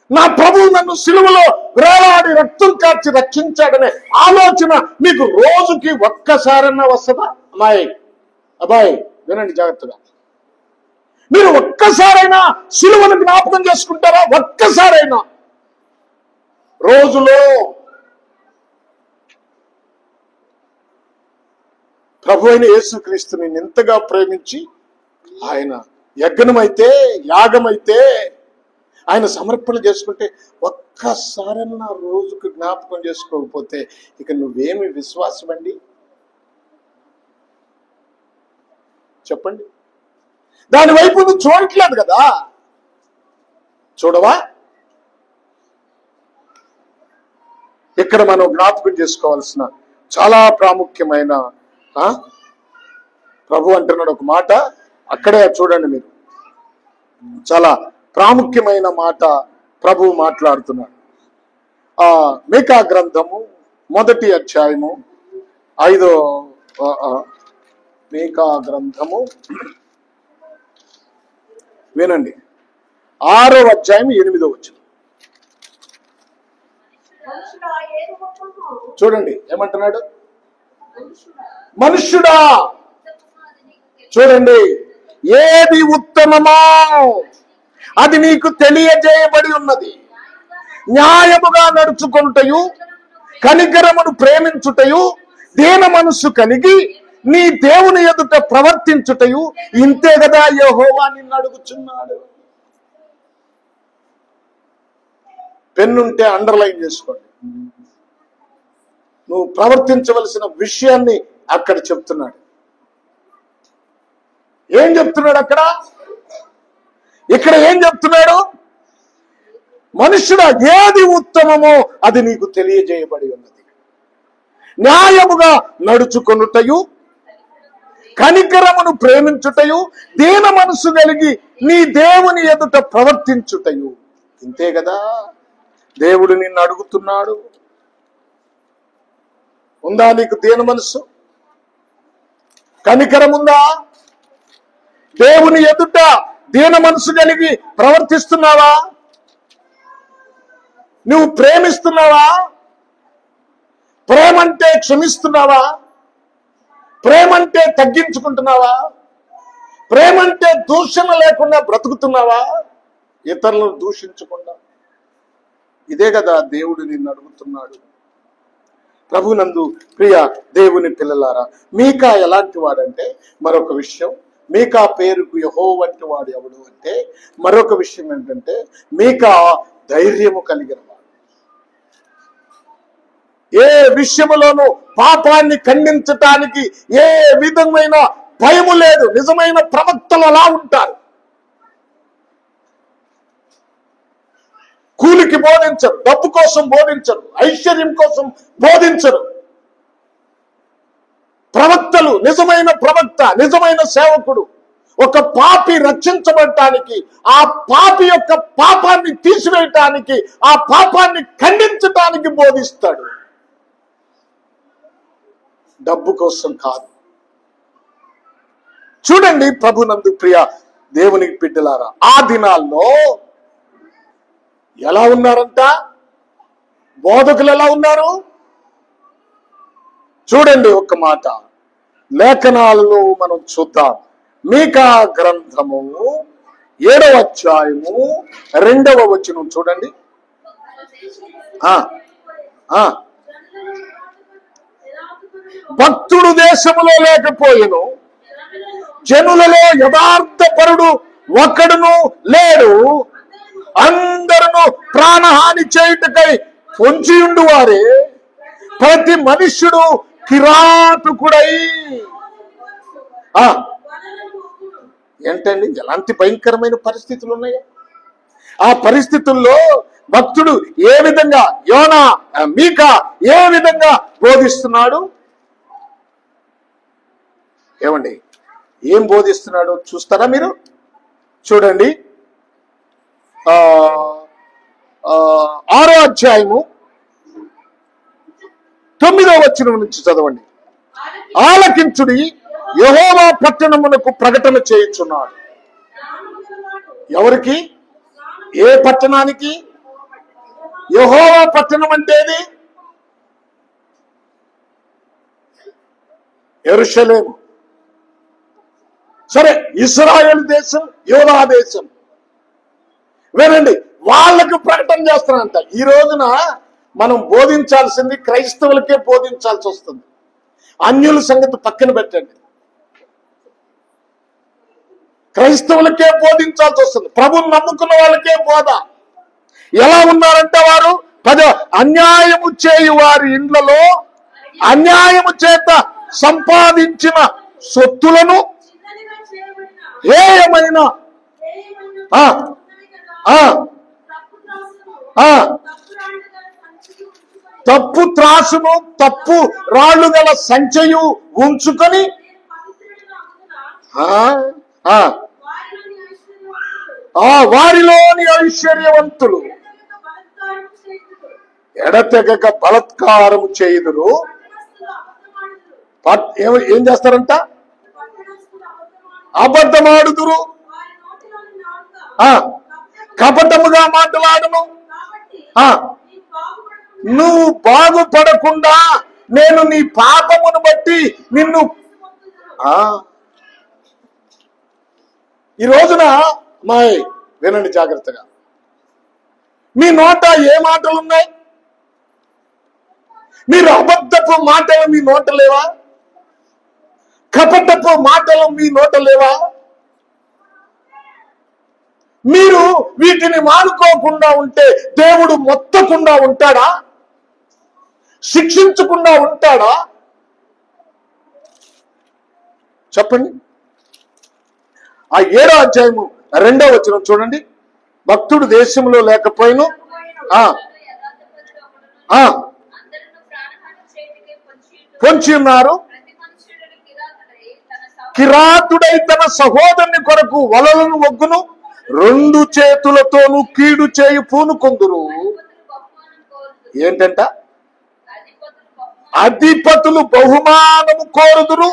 నా ప్రభువు నన్ను సిలువలో వేలాడి రక్తం కార్చి రక్షించాడనే ఆలోచన మీకు రోజుకి ఒక్కసారన్నా వస్తుందా? అబ్బాయి వినండి జాగ్రత్తగా. మీరు ఒక్కసారైనా సిలువను జ్ఞాపకం చేసుకుంటారా? ఒక్కసారైనా రోజులో ప్రభు అయిన యేసుక్రీస్తుని ఎంతగా ప్రేమించి ఆయన యజ్ఞమైతే యాగమైతే ఆయన సమర్పణ చేసుకుంటే ఒక్కసారన్నా రోజుకు జ్ఞాపకం చేసుకోకపోతే ఇక నువ్వేమి విశ్వాసం అండి? చెప్పండి. దాని వైపు నువ్వు చూడట్లేదు కదా, చూడవా? ఇక్కడ మనం జ్ఞాపకం చేసుకోవాల్సిన చాలా ప్రాముఖ్యమైన ప్రభు అంటున్నాడు ఒక మాట, అక్కడే చూడండి మీరు, చాలా ప్రాముఖ్యమైన మాట ప్రభువు మాట్లాడుతున్నాడు. మీకా గ్రంథము 1వ అధ్యాయము 5వ మీకా గ్రంథము వినండి 6వ అధ్యాయం 8వ వచనం చూడండి. ఏమంటున్నాడు? మనుష్యుడా, చూడండి, ఏది ఉత్తమమో అది నీకు తెలియజేయబడి ఉన్నది. న్యాయముగా నడుచుకొనుటయు కనికరమును ప్రేమించుటయు దీన మనస్సు కలిగి నీ దేవుని ఎదుట ప్రవర్తించుటయు ఇంతే కదా యెహోవా నిన్ను అడుగుచున్నాడు. పెన్నుంటే అండర్లైన్ చేసుకోండి. నువ్వు ప్రవర్తించవలసిన విషయాన్ని అక్కడ చెప్తున్నాడు. ఏం చెప్తున్నాడు అక్కడ? ఇక్కడ ఏం చెప్తున్నాడు? మనుష్యుడా, ఏది ఉత్తమమో అది నీకు తెలియజేయబడి ఉన్నది. న్యాయముగా నడుచుకొనుటయు కనికరమును ప్రేమించుటయు దీన మనస్సు కలిగి నీ దేవుని ఎదుట ప్రవర్తించుటయు ఇంతే కదా దేవుడు నిన్ను అడుగుతున్నాడు. ఉందా నీకు దీన మనస్సు? కనికరం ఉందా? దేవుని ఎదుట దీన మనసు కలిగి ప్రవర్తిస్తున్నావా? నువ్వు ప్రేమిస్తున్నావా? ప్రేమంటే క్షమిస్తున్నావా? ప్రేమంటే తగ్గించుకుంటున్నావా? ప్రేమంటే దూషణ లేకుండా బ్రతుకుతున్నావా? ఇతరులను దూషించకుండా. ఇదే కదా దేవుడు నిన్ను అడుగుతున్నాడు. ప్రభునందు ప్రియ దేవుని పిల్లలారా, మీకా ఎలాంటి వాడంటే, మరొక విషయం, మీకా పేరుకు యెహోవా వంటి వాడు ఎవడు అంటే, మరొక విషయం ఏంటంటే, మీకా ధైర్యము కలిగిన వాడు. ఏ విషయములోనూ పాపాన్ని ఖండించటానికి ఏ విధమైన భయము లేదు. నిజమైన ప్రవక్తలు అలా ఉంటారు. కూలికి బోధించరు, డబ్బు కోసం బోధించరు, ఐశ్వర్యం కోసం బోధించరు. ప్రవక్తలు, నిజమైన ప్రవక్త, నిజమైన సేవకుడు ఒక పాపి రక్షించబడటానికి, ఆ పాపి యొక్క పాపాన్ని తీసివేయటానికి, ఆ పాపాన్ని ఖండించటానికి బోధిస్తాడు. డబ్బు కోసం కాదు. చూడండి ప్రభునందు ప్రియ దేవునికి బిడ్డలారా, ఆ దినాల్లో ఎలా ఉన్నారంట? బోధకులు ఎలా ఉన్నారు? చూడండి ఒక్క మాట లేఖనాలలో మనం చూద్దాం. మీకా గ్రంథము 7వ అధ్యాయము 2వ వచనం చూడండి. భక్తుడు దేశములో లేకపోయెను, జనులలో యథార్థపరుడు ఒక్కడును లేడు, అందరూ ప్రాణహాని చేయుటకై పొంచియుండు వారే, ప్రతి మనుష్యుడు కిరాతకుడై. ఏంటండి ఎలాంటి భయంకరమైన పరిస్థితులు ఉన్నాయో! ఆ పరిస్థితుల్లో భక్తుడు ఏ విధంగా, మీకా ఏ విధంగా బోధిస్తున్నాడు? ఏమండి ఏం బోధిస్తున్నాడో చూస్తారా మీరు? చూడండి 6వ అధ్యాయము 9వ వచనం నుంచి చదవండి. ఆలకించుడి, యెహోవా పట్టణమునకు ప్రకటన చేయుచున్నాడు. ఎవరికి? ఏ పట్టణానికి? యెహోవా పట్టణం అంటే ఏది? యెరూషలేము. సరే, ఇశ్రాయేలు దేశం, యూదా దేశం. వినండి, వాళ్ళకు ప్రకటన చేస్తానంట. ఈ రోజున మనం బోధించాల్సింది క్రైస్తవులకే బోధించాల్సి వస్తుంది. అన్యుల సంగతి పక్కన పెట్టండి, క్రైస్తవులకే బోధించాల్సి వస్తుంది. ప్రభువుని నమ్ముకున్న వాళ్ళకే బోధ. ఎలా ఉన్నారంటే వారు అన్యాయము చేయు వారి ఇండ్లలో అన్యాయము చేత సంపాదించిన సొత్తులను హేయమైన తప్పు త్రాసును, తప్పు రాళ్లు గల సంచయు ఉంచుకొని వారిలోని ఐశ్వర్యవంతులు ఎడతెగక బలత్కారము చేయుదురు. ఏం చేస్తారంట? అబద్ధమాడుదురు, కపటముగా మాట్లాడును. నువ్వు బాగుపడకుండా నేను నీ పాపమును బట్టి నిన్ను. ఈ రోజున వినండి జాగ్రత్తగా, మీ నోట ఏ మాటలు ఉన్నాయి? మీరు అబద్ధపు మాటలు మీ నోట లేవా? కపటపు మాటలు మీ నోట లేవా? మీరు వీటిని మానుకోకుండా ఉంటే దేవుడు మొత్తకుండా ఉంటాడా? శిక్షించకుండా ఉంటాడా? చెప్పండి. ఆ 7వ అధ్యాయము 2వ వచనం చూడండి. భక్తుడు దేశంలో లేకపోయిను, పొంచి ఉన్నారు. కిరాతుడై తన సహోదరుని కొరకు వలలను ఒగ్గును, 2 చేతులతోనూ కీడు చేయి పూనుకొందురు. ఏంటంట? అధిపతులు బహుమానము కోరుదురు,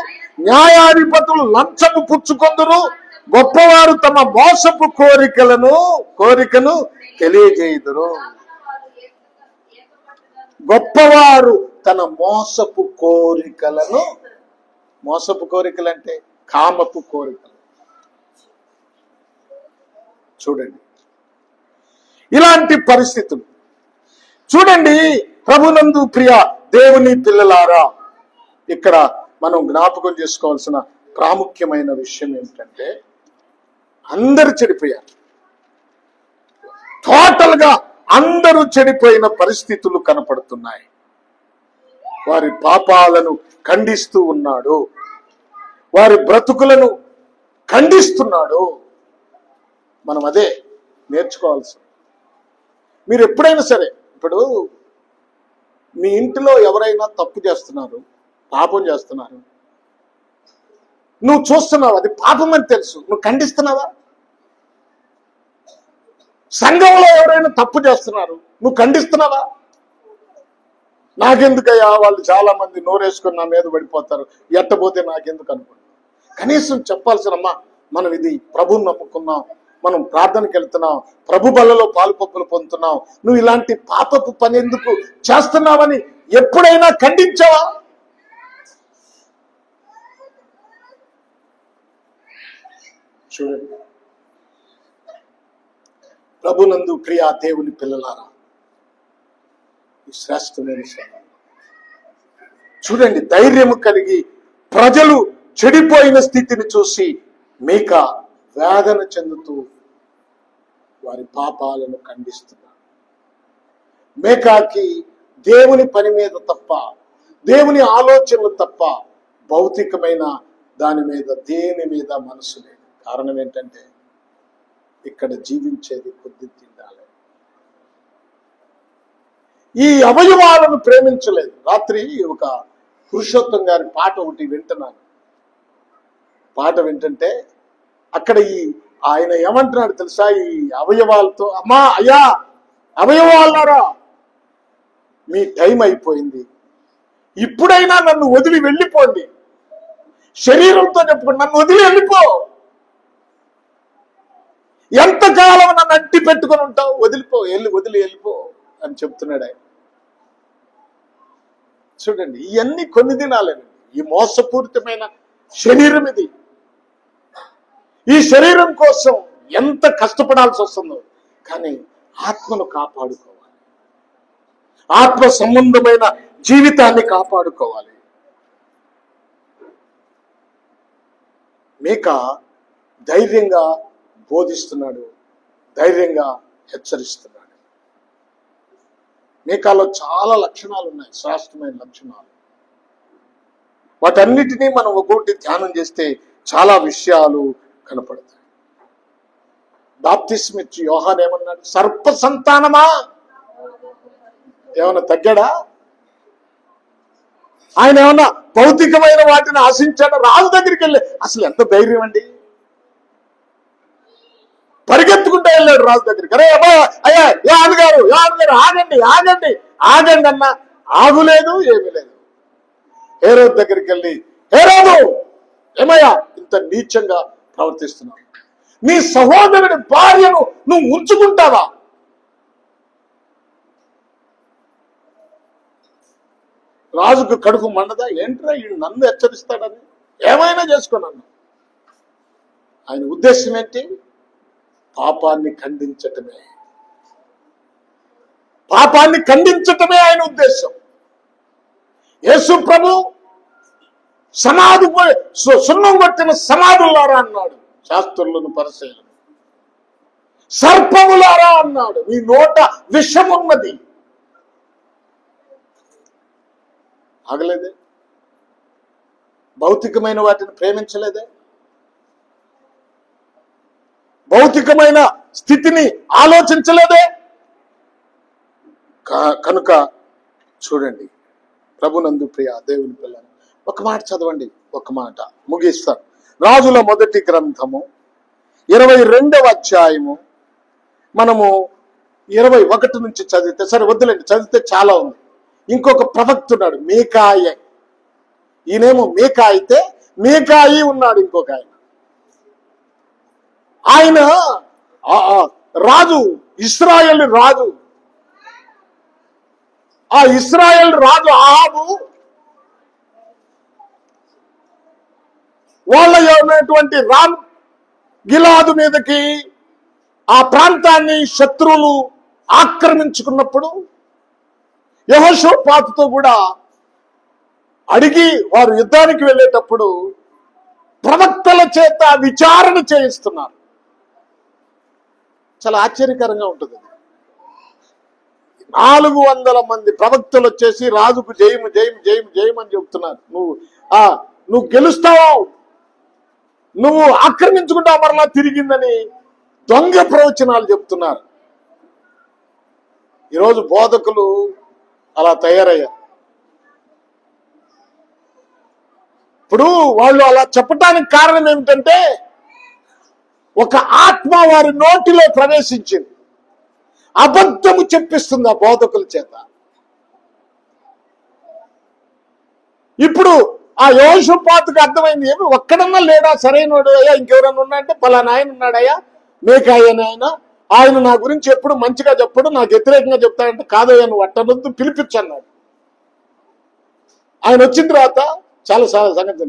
న్యాయాధిపతులు లంచము పుచ్చుకొందురు, గొప్పవారు తమ మోసపు కోరికను తెలియజేయుదురు. గొప్పవారు తన మోసపు కోరికలంటే కామపు కోరికలు. చూడండి ఇలాంటి పరిస్థితులు. చూడండి ప్రభునందు ప్రియ దేవుని పిల్లలారా, ఇక్కడ మనం జ్ఞాపకం చేసుకోవాల్సిన ప్రాముఖ్యమైన విషయం ఏమిటంటే, అందరూ చెడిపోయారు. టోటల్ గా అందరూ చెడిపోయిన పరిస్థితులు కనపడుతున్నాయి. వారి పాపాలను ఖండిస్తూ ఉన్నాడు, వారి బ్రతుకులను ఖండిస్తున్నాడు. మనం అదే నేర్చుకోవాల్సి. మీరు ఎప్పుడైనా సరే, ఇప్పుడు మీ ఇంటిలో ఎవరైనా తప్పు చేస్తున్నారు, పాపం చేస్తున్నారు, నువ్వు చూస్తున్నావు, అది పాపం అని తెలుసు, నువ్వు ఖండిస్తున్నావా? సంఘంలో ఎవరైనా తప్పు చేస్తున్నారు, నువ్వు ఖండిస్తున్నావా? నాకెందుకయ్యా, వాళ్ళు చాలా మంది నోరేసుకొని నా మీద పడిపోతారు, ఎట్టబోతే నాకెందుకు అనుకుంటున్నావు? కనీసం చెప్పాల్సినమ్మా, మనం ఇది ప్రభువుని నమ్ముకున్నాం, మనం ప్రార్థనకి వెళ్తున్నాం, ప్రభు బలలో పాలుపప్పులు పొందుతున్నాం, నువ్వు ఇలాంటి పాపపు పని ఎందుకు చేస్తున్నావని ఎప్పుడైనా ఖండించావా? చూడండి ప్రభునందు ప్రియా దేవుని పిల్లలారా, ఈ శ్రేష్టమైన సమయం. చూడండి ధైర్యము కలిగి ప్రజలు చెడిపోయిన స్థితిని చూసి మీకా వేదన చెందుతూ వారి పాపాలను ఖండిస్తున్నారు. మీకాకి దేవుని పని మీద తప్ప, దేవుని ఆలోచనలు తప్ప భౌతికమైన దాని మీద, దేని మీద మనసు లేదు. కారణం ఏంటంటే ఇక్కడ జీవించేది కొద్ది తిండాలి. ఈ అవయవాలను ప్రేమించలేదు. రాత్రి ఒక పురుషోత్తం గారి పాట ఒకటి వింటున్నాను. పాట వింటుంటే అక్కడ ఆయన ఏమంటున్నాడు తెలుసా? ఈ అవయవాలతో, అమ్మా అయ్యా అవయవాలారా, మీ టైం అయిపోయింది, ఇప్పుడైనా నన్ను వదిలి వెళ్ళిపోండి. శరీరంతో చెప్పుకోండి, నన్ను వదిలి వెళ్ళిపో. ఎంతకాలం నన్ను అంటి పెట్టుకొని ఉంటావు, వదిలిపో, వదిలి వెళ్ళిపో అని చెప్తున్నాడు ఆయన. చూడండి ఇవన్నీ కొన్ని దినాలేనండి. ఈ మోసపూరితమైన శరీరం ఇది. ఈ శరీరం కోసం ఎంత కష్టపడాల్సి వస్తుందో, కానీ ఆత్మను కాపాడుకోవాలి, ఆత్మ సంబంధమైన జీవితాన్ని కాపాడుకోవాలి. మీకా ధైర్యంగా బోధిస్తున్నాడు, ధైర్యంగా హెచ్చరిస్తున్నాడు. మీకాలో చాలా లక్షణాలు ఉన్నాయి, శ్రేష్టమైన లక్షణాలు. వాటన్నిటినీ మనం ఒక్కొక్కటి ధ్యానం చేస్తే చాలా విషయాలు కనపడతాయి. బాప్తిస్మ ఇచ్చి యోహాన్ ఏమన్నాడు? సర్ప సంతానమా, ఏమన్నా తగ్గాడా? ఆయన ఏమన్నా భౌతికమైన వాటిని ఆశించాడా? రాజు దగ్గరికి వెళ్ళి, అసలు ఎంత ధైర్యం అండి, పరిగెత్తుకుంటూ వెళ్ళాడు రాజు దగ్గరికి. అరే అబ్బా, అయ్యా యోహాన్ గారు ఆగండి ఆగండి ఆగండి అన్న, ఆగులేదు, ఏమీ లేదు. హేరోదు దగ్గరికి వెళ్ళి, హేరోదు ఏమయ్యా ఇంత నీచంగా ప్రవర్తిస్తున్నావు, నీ సహోదరుడి భార్యను నువ్వు ఉంచుకుంటావా? రాజుకు కడుపు మండదా? ఏంట్రా ఈ నన్ను హెచ్చరిస్తాడని, ఏమైనా చేసుకోనన్ను. ఆయన ఉద్దేశం ఏంటి? పాపాన్ని ఖండించటమే, పాపాన్ని ఖండించటమే ఆయన ఉద్దేశం. యేసు ప్రభు సమాధి సున్నం కొట్టిన సమాధులారా అన్నాడు శాస్త్రులను, పరిసయ్యులను. సర్పములారా అన్నాడు, మీ నోట విషమున్నది. ఆగలేదే? భౌతికమైన వాటిని ప్రేమించలేదే? భౌతికమైన స్థితిని ఆలోచించలేదే? కనుక చూడండి ప్రభునందు ప్రియ దేవుని పిల్లలు, ఒక మాట చదవండి, ఒక మాట ముగిస్తాను. రాజుల మొదటి గ్రంథము 22వ అధ్యాయము మనము 21 నుంచి చదివితే, సరే వద్దులేండి, చదివితే చాలా ఉంది. ఇంకొక ప్రవక్తున్నాడు మీకాయే, ఈయనేమో మీకా అయితే మీకాయి ఉన్నాడు ఇంకొక ఆయన. ఆయన రాజు, ఇశ్రాయేలు రాజు, ఆ ఇశ్రాయేల్ రాజు అహాబు వాళ్ళ ఉన్నటువంటి రామ్ గిలాదు మీదకి ఆ ప్రాంతాన్ని శత్రువులు ఆక్రమించుకున్నప్పుడు యెహోషాపాతుతో కూడా అడిగి వారు యుద్ధానికి వెళ్ళేటప్పుడు ప్రవక్తల చేత విచారణ చేయిస్తున్నారు. చాలా ఆశ్చర్యకరంగా ఉంటుంది. 400 మంది ప్రవక్తలు వచ్చేసి రాజుకు జయము జయము జయము జయము అని చెప్తున్నారు. నువ్వు గెలుస్తావు, నువ్వు ఆక్రమించుకుంటావు, మరలా తిరిగిందని దొంగ ప్రవచనాలు చెప్తున్నారు. ఈరోజు బోధకులు అలా తయారయ్యారు. ఇప్పుడు వాళ్ళు అలా చెప్పటానికి కారణం ఏమిటంటే ఒక ఆత్మ వారి నోటిలో ప్రవేశించింది, అబద్ధము చెప్పిస్తుంది ఆ బోధకుల చేత. ఇప్పుడు ఆ యెహోషాపాతుకు అర్థమైంది, ఏమి ఒక్కడన్నా లేడా సరైనడు అయ్యా, ఇంకెవరన్నా ఉన్నాయంటే పలానా ఆయన ఉన్నాడయ్యా, మేకాయని ఆయన నా గురించి ఎప్పుడు మంచిగా చెప్పడు, నాకు వ్యతిరేకంగా చెప్తాడంటే కాదయ్యా నువ్వు అట్టనొద్దు, పిలిపించన్నాడు. ఆయన వచ్చిన తర్వాత చాలా సంగతి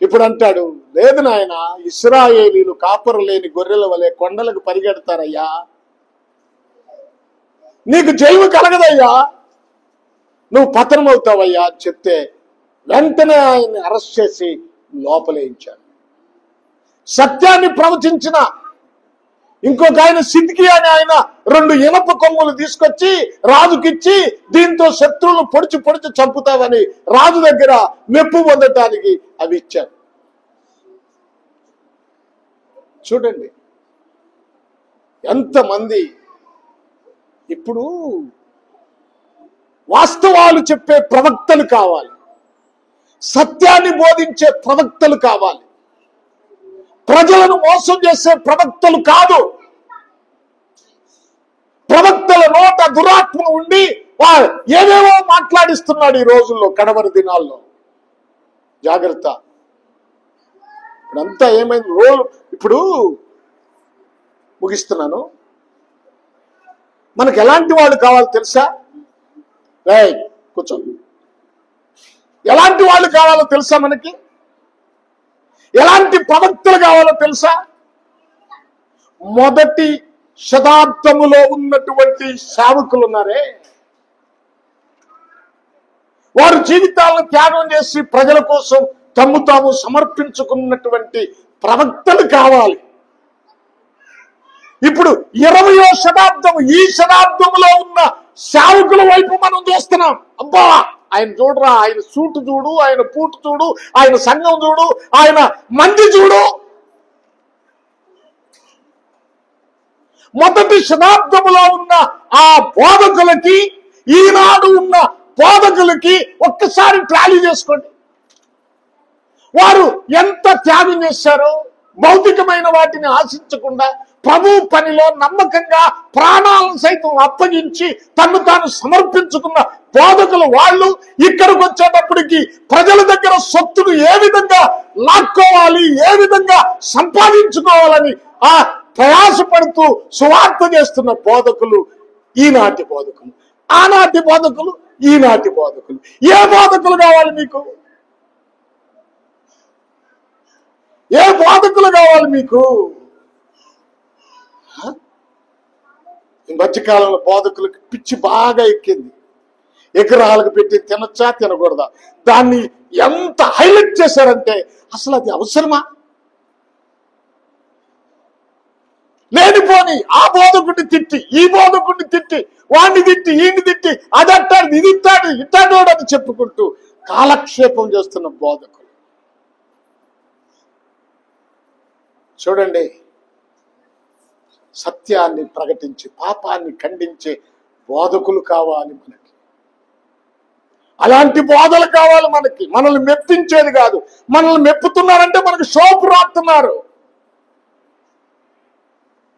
ఇప్పుడు అంటాడు, లేదు నాయన, ఇశ్రాయేలీలు కాపరు లేని గొర్రెల వలె కొండలకు పరిగెడతారయ్యా, నీకు జయము కలగదయ్యా, నువ్వు పతనమవుతావయ్యా అని చెప్తే వెంటనే ఆయన్ని అరెస్ట్ చేసి లోపలేయించాడు. సత్యాన్ని ప్రవచించిన ఇంకొక ఆయన సిద్కియా అని ఆయన 2 ఇనప కొమ్ములు తీసుకొచ్చి రాజుకిచ్చి, దీంతో శత్రువులు పొడిచి పొడిచి చంపుతావని రాజు దగ్గర మెప్పు పొందటానికి అవి ఇచ్చారు. చూడండి ఎంతమంది ఇప్పుడు వాస్తవాలు చెప్పే ప్రవక్తలు కావాలి, సత్యాన్ని బోధించే ప్రవక్తలు కావాలి, ప్రజలను మోసం చేసే ప్రవక్తలు కాదు. ప్రవక్తల నోట దురాత్మ ఉండి ఏవేవో మాట్లాడిస్తున్నాడు ఈ రోజుల్లో, కడవరి దినాల్లో. జాగ్రత్త. ఇప్పుడంతా ఏమైంది, ఇప్పుడు ముగిస్తున్నాను. మనకు ఎలాంటి వాళ్ళు కావాలో తెలుసా? కూర్చో. ఎలాంటి వాళ్ళు కావాలో తెలుసా? మనకి ఎలాంటి ప్రవక్తలు కావాలో తెలుసా? మొదటి శతాబ్దములో ఉన్నటువంటి సేవకులు ఉన్నారే, వారు జీవితాలను త్యాగం చేసి ప్రజల కోసం తమ్ము తాము సమర్పించుకున్నటువంటి ప్రవక్తలు కావాలి. ఇప్పుడు 20వ శతాబ్దము, ఈ శతాబ్దంలో ఉన్న సేవకుల వైపు మనం చూస్తున్నాం. అబ్బా, ఆయన చూడరా, ఆయన సూటు చూడు, ఆయన పూటు చూడు, ఆయన సంఘం చూడు, ఆయన మంది చూడు. మొదటి శతాబ్దములో ఉన్న ఆ బోధకులకి, ఈనాడు ఉన్న బోధకులకి ఒక్కసారి ట్రాలీ చేసుకోండి. వారు ఎంత త్యాగం చేశారో, భౌతికమైన వాటిని ఆశించకుండా ప్రభు పనిలో నమ్మకంగా ప్రాణాలను సైతం అప్పగించి తను తాను సమర్పించుకున్న బోధకులు వాళ్ళు ఇక్కడికి వచ్చేటప్పటికి ప్రజల దగ్గర సొత్తును ఏ విధంగా లాక్కోవాలి, ఏ విధంగా సంపాదించుకోవాలని ఆ ప్రయాసపడుతూ సువార్త చేస్తున్న బోధకులు ఈనాటి బోధకులు, ఆనాటి బోధకులు, ఈనాటి బోధకులు. ఏ బోధకులు కావాలి మీకు? ఏ బోధకులు కావాలి మీకు? ఈ మధ్యకాలంలో బోధకులకు పిచ్చి బాగా ఎక్కింది. విగ్రహాలకు పెట్టి తినొచ్చా తినకూడదా, దాన్ని ఎంత హైలైట్ చేశారంటే అసలు అది అవసరమా? లేనిపోని ఆ బోధకుడిని తిట్టి, ఈ బోధకుడిని తిట్టి, వాడిని తిట్టి, ఈయన్ని తిట్టి, అది అట్టాడు, ఇది ఇట్టాడు, ఇట్టాడు అని చెప్పుకుంటూ కాలక్షేపం చేస్తున్న బోధకులు. చూడండి, సత్యాన్ని ప్రకటించి పాపాన్ని ఖండించే బోధకులు కావాలి మనకి. అలాంటి బోధలు కావాలి మనకి. మనల్ని మెప్పించేది కాదు. మనల్ని మెప్పుతున్నారంటే మనకు షోపు రాస్తున్నారు.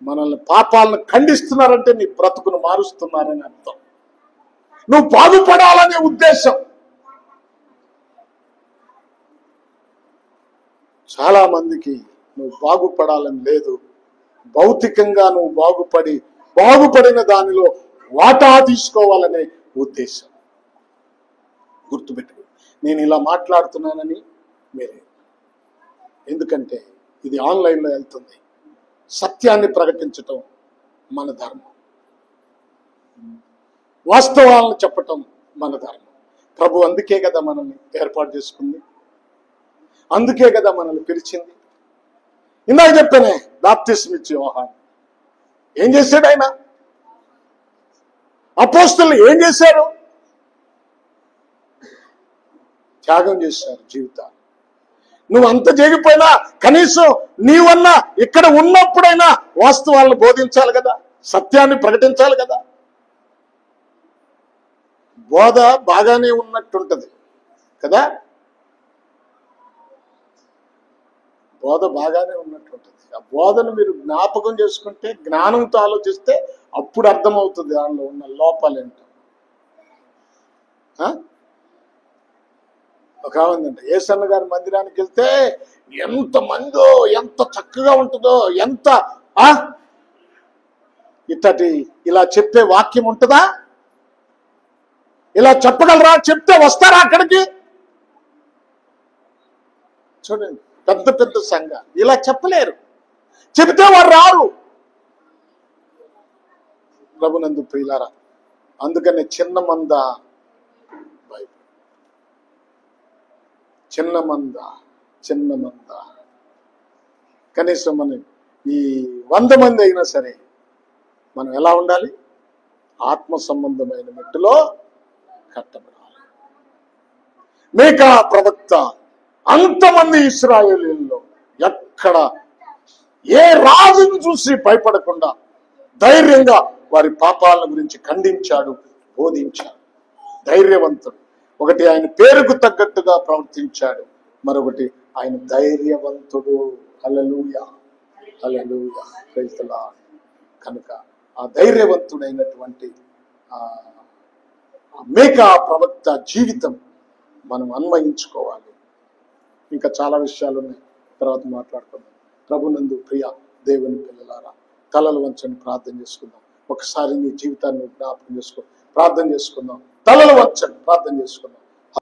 మనల్ని పాపాలను ఖండిస్తున్నారంటే నీ బ్రతుకును మారుస్తున్నారని అర్థం. నువ్వు బాగుపడాలనే ఉద్దేశం. చాలా మందికి నువ్వు బాగుపడాలని లేదు, భౌతికంగా నువ్వు బాగుపడిన దానిలో వాటా తీసుకోవాలనే ఉద్దేశం. గుర్తుపెట్టుకో, నేను ఇలా మాట్లాడుతున్నానని మీరే, ఎందుకంటే ఇది ఆన్లైన్లో వెళ్తుంది. సత్యాన్ని ప్రకటించటం మన ధర్మం, వాస్తవాలను చెప్పటం మన ధర్మం. ప్రభు అందుకే కదా మనల్ని ఏర్పాటు చేసుకుంది, అందుకే కదా మనల్ని పిలిచింది. ఇందాక చెప్పానే, బాప్తిస్మం ఇచ్చే యోహాను ఏం చేశాడు? ఆయన అపోస్తలులు ఏం చేశారు? త్యాగం చేశారు జీవితాలు. నువ్వు అంత చేయకపోయినా కనీసం నీవన్నా ఇక్కడ ఉన్నప్పుడైనా వాస్తవాలను బోధించాలి కదా, సత్యాన్ని ప్రకటించాలి కదా. బోధ బాగానే ఉన్నట్టుంటది కదా, బోధ బాగానే ఉన్నట్టుంటది. ఆ బోధను మీరు జ్ఞాపకం చేసుకుంటే, జ్ఞానంతో ఆలోచిస్తే అప్పుడు అర్థమవుతుంది దానిలో ఉన్న లోపాలేంటో. ఒక ఆవిందంటే యేసన్న గారి మందిరానికి వెళ్తే ఎంత మందో, ఎంత చక్కగా ఉంటుందో, ఎంత ఇట్టటి ఇలా చెప్పే వాక్యం ఉంటుందా? ఇలా చెప్పగలరా? చెప్తే వస్తారా అక్కడికి? చూడండి, పెద్ద పెద్ద సంఘాలు ఇలా చెప్పలేరు, చెబితే వారు రారు. ప్రభునందు ప్రియులారా, అందుకనే చిన్న మంద కనీసం మనం ఈ 100 మంది అయినా సరే మనం ఎలా ఉండాలి? ఆత్మ సంబంధమైన మెట్టులో కట్టబడాలి. మీకా ప్రవక్త అంతమంది ఇశ్రాయేలీయుల్లో ఎక్కడ ఏ రాజును చూసి భయపడకుండా ధైర్యంగా వారి పాపాల గురించి ఖండించాడు, బోధించాడు. ధైర్యవంతుడు. ఒకటి ఆయన పేరుకు తగ్గట్టుగా ప్రవర్తించాడు, మరొకటి ఆయన ధైర్యవంతుడు. హల్లెలూయా, హల్లెలూయా, ప్రైజ్ ది లార్డ్. కనుక ఆ ధైర్యవంతుడైనటువంటి మీకా ప్రవక్త జీవితం మనం అన్వయించుకోవాలి. ఇంకా చాలా విషయాలు ఉన్నాయి, తర్వాత మాట్లాడుకుందాం. ప్రభునందు ప్రియ దేవుని పిల్లలారా, తలలు వంచండి, ప్రార్థన చేసుకుందాం. ఒకసారి నీ జీవితాన్ని జ్ఞాపకం చేసుకో, ప్రార్థన చేసుకుందాం. తలలు వంచండి, ప్రార్థన చేసుకుందాం.